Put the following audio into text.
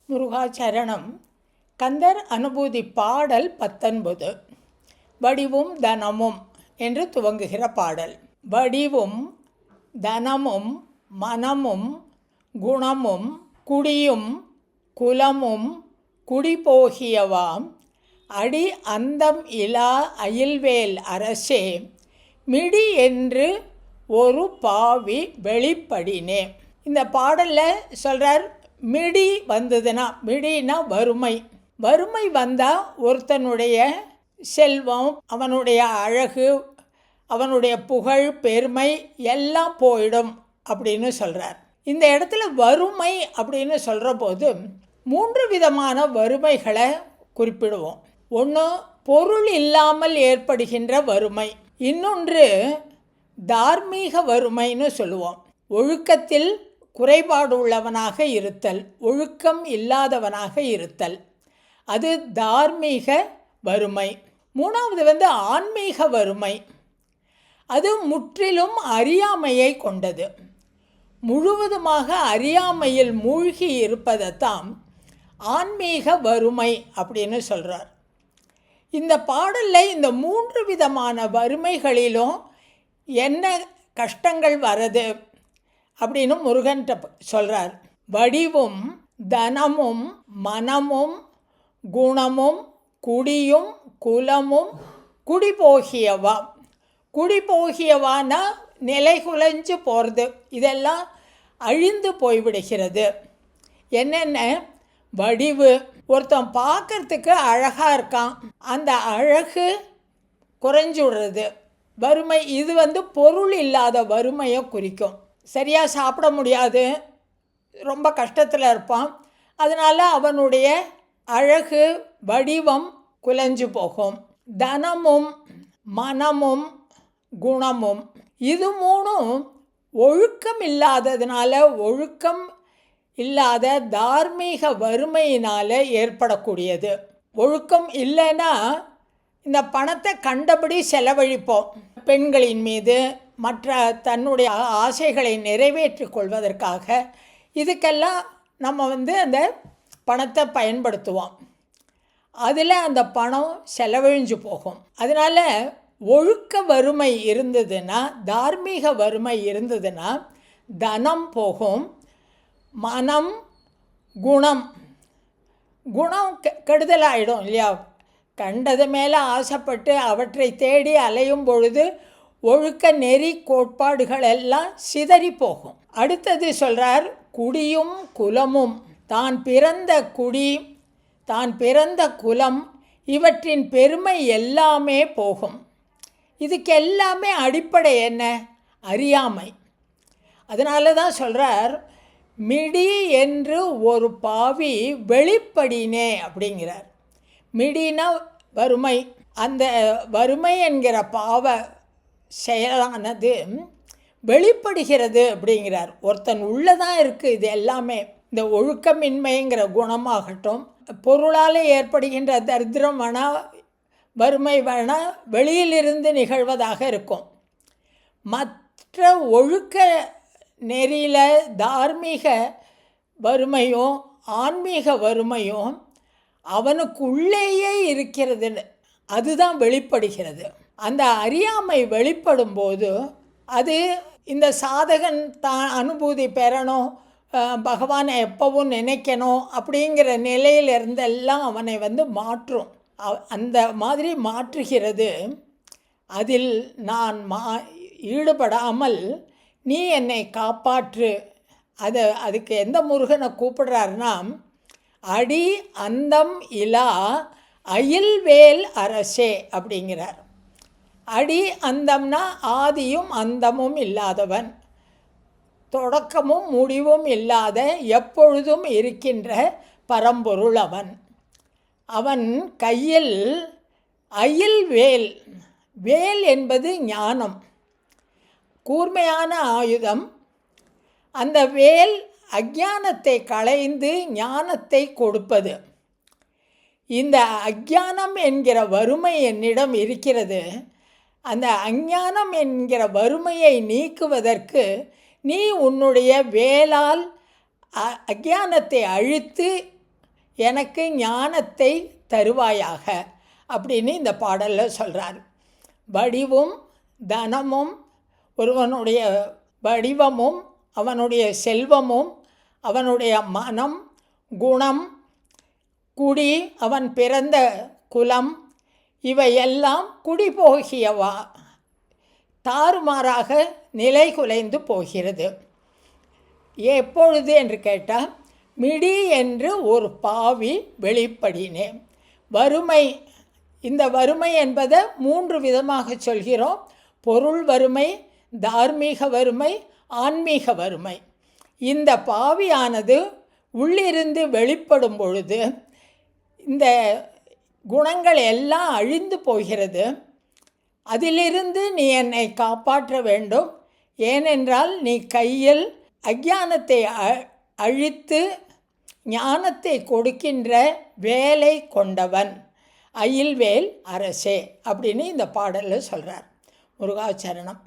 முருகாச்சரணம். கந்தர் அனுபூதி பாடல் 19. வடிவும் தனமும் என்று துவங்குகிற பாடல். வடிவும் தனமும் மனமும் குணமும் குடியும் குலமும் குடிபோகியவாம் அடி அந்தம் இலா அயில்வேல் அரசே மிடி என்று ஒரு பாவி வெளிப்படினே. இந்த பாடலில் சொல்கிறார், மிடி வந்ததுன்னா, மிடினா வறுமை. வறுமை வந்தால் ஒருத்தனுடைய செல்வம், அவனுடைய அழகு, அவனுடைய புகழ், பெருமை எல்லாம் போயிடும் அப்படின்னு சொல்கிறார். இந்த இடத்துல வறுமை அப்படின்னு சொல்கிற போது 3 விதமான வறுமைகளை குறிப்பிடுவோம். ஒன்று பொருள் இல்லாமல் ஏற்படுகின்ற வறுமை, இன்னொன்று தார்மீக வறுமைன்னு சொல்லுவோம். ஒழுக்கத்தில் குறைபாடு உள்ளவனாக இருத்தல், ஒழுக்கம் இல்லாதவனாக இருத்தல், அது தார்மீக வறுமை. 3வது ஆன்மீக வறுமை. அது முற்றிலும் அறியாமையை கொண்டது. முழுவதுமாக அறியாமையில் மூழ்கி இருப்பதைத்தான் ஆன்மீக வறுமை அப்படின்னு சொல்கிறார். இந்த பாடலில் இந்த 3 விதமான வறுமைகளிலும் என்ன கஷ்டங்கள் வருது அப்படின்னு முருகன்ட்ட சொல்கிறார். வடிவும் தனமும் மனமும் குணமும் குடியும் குலமும் குடிபோகியவா. குடிபோகியவானா நிலை குலைஞ்சு போகிறது, இதெல்லாம் அழிந்து போய்விடுகிறது. என்னென்ன வடிவு, ஒருத்தன் பார்க்கறதுக்கு அழகாக இருக்கான், அந்த அழகு குறைஞ்சு விடுறது வறுமை. இது பொருள் இல்லாத வறுமையை குறிக்கும். சரியாக சாப்பிட முடியாது, ரொம்ப கஷ்டத்தில் இருப்பான், அதனால் அவனுடைய அழகு வடிவம் குலைஞ்சு போகும். தனமும் மனமும் குணமும், இது 3ம் ஒழுக்கம் இல்லாததுனால, ஒழுக்கம் இல்லாத தார்மீக வறுமையினால் ஏற்படக்கூடியது. ஒழுக்கம் இல்லைன்னா இந்த பணத்தை கண்டபடி செலவழிப்போம். பெண்களின் மீது, மற்ற தன்னுடைய ஆசைகளை நிறைவேற்றி கொள்வதற்காக இதுக்கெல்லாம் நம்ம அந்த பணத்தை பயன்படுத்துவோம். அதில் அந்த பணம் செலவழிஞ்சு போகும். அதனால் ஒழுக்க வறுமை இருந்ததுன்னா, தார்மீக வறுமை இருந்ததுன்னா தனம் போகும். மனம் குணம் கெடுதலாகிடும் இல்லையா? கண்டது மேலே ஆசைப்பட்டு அவற்றை தேடி அலையும் பொழுது ஒழுக்க நெறி கோட்பாடுகள் எல்லாம் சிதறி போகும். அடுத்தது சொல்கிறார், குடியும் குலமும். தான் பிறந்த குடி, தான் பிறந்த குலம், இவற்றின் பெருமை எல்லாமே போகும். இதுக்கு எல்லாமே அடிப்படை என்ன? அறியாமை. அதனால தான் சொல்கிறார், மிடி என்று ஒரு பாவி வெளிப்படினே அப்படிங்கிறார். மிடினா வறுமை. அந்த வறுமை என்கிற பாவ செயலானது வெளிப்படுகிறது அப்படிங்கிறார். ஒருத்தன் உள்ளதான் இருக்குது இது எல்லாமே. இந்த ஒழுக்கமின்மைங்கிற குணமாகட்டும், பொருளால் ஏற்படுகின்ற தரித்திரம் வேணால், வறுமை வேணால் வெளியிலிருந்து நிகழ்வதாக இருக்கும். மற்ற ஒழுக்க நெறியில் தார்மீக வறுமையும் ஆன்மீக வறுமையும் அவனுக்குள்ளேயே இருக்கிறது, அதுதான் வெளிப்படுகிறது. அந்த அறியாமை வெளிப்படும் போது அது இந்த சாதகன் தான் அனுபூதி பெறணும், பகவானை எப்பவும் நினைக்கணும் அப்படிங்கிற நிலையிலிருந்தெல்லாம் அவனை மாற்றும். அந்த மாதிரி மாற்றுகிறது. அதில் நான் ஈடுபடாமல் நீ என்னை காப்பாற்று. அதுக்கு எந்த முருகனை கூப்பிடுறாருன்னா, அடி அந்தம் இலா அயில்வேல் அரசே அப்படிங்கிறார். அடி அந்தம்னா ஆதியும் அந்தமும் இல்லாதவன், தொடக்கமும் முடிவும் இல்லாத எப்பொழுதும் இருக்கின்ற பரம்பொருள் அவன். அவன் கையில் அயில்வேல். வேல் என்பது ஞானம், கூர்மையான ஆயுதம். அந்த வேல் அஞ்ஞானத்தை களைந்து ஞானத்தை கொடுப்பது. இந்த அஞ்ஞானம் என்கிற வறுமை என்னிடம் இருக்கிறது. அந்த அஞ்ஞானம் என்கிற வறுமையை நீக்குவதற்கு நீ உன்னுடைய வேலால் அஞ்ஞானத்தை அழித்து எனக்கு ஞானத்தை தருவாயாக அப்படின்னு இந்த பாடலில் சொல்கிறார். வடிவும் தனமும் ஒருவனுடைய வடிவமும் அவனுடைய செல்வமும் அவனுடைய மனம் குணம் குடி அவன் பிறந்த குலம் இவையெல்லாம் குடிபோகியவா தாறுமாறாக நிலை குலைந்து போகிறது. எப்பொழுது என்று கேட்டால், மிடி என்று ஒரு பாவி வெளிப்படினேன். வறுமை, இந்த வறுமை என்பதை 3 விதமாக சொல்கிறோம். பொருள் வறுமை, தார்மீக வறுமை, ஆன்மீக வறுமை. இந்த பாவியானது உள்ளிருந்து வெளிப்படும் பொழுது இந்த குணங்கள் எல்லாம் அழிந்து போகிறது. அதிலிருந்து நீ என்னை காப்பாற்ற வேண்டும். ஏனென்றால் நீ கையில் அஞ்ஞானத்தை அழித்து ஞானத்தை கொடுக்கின்ற வேலை கொண்டவன், அயில்வேல் அரசே அப்படின்னு இந்த பாடலில் சொல்கிறார். முருகாச்சரணம்.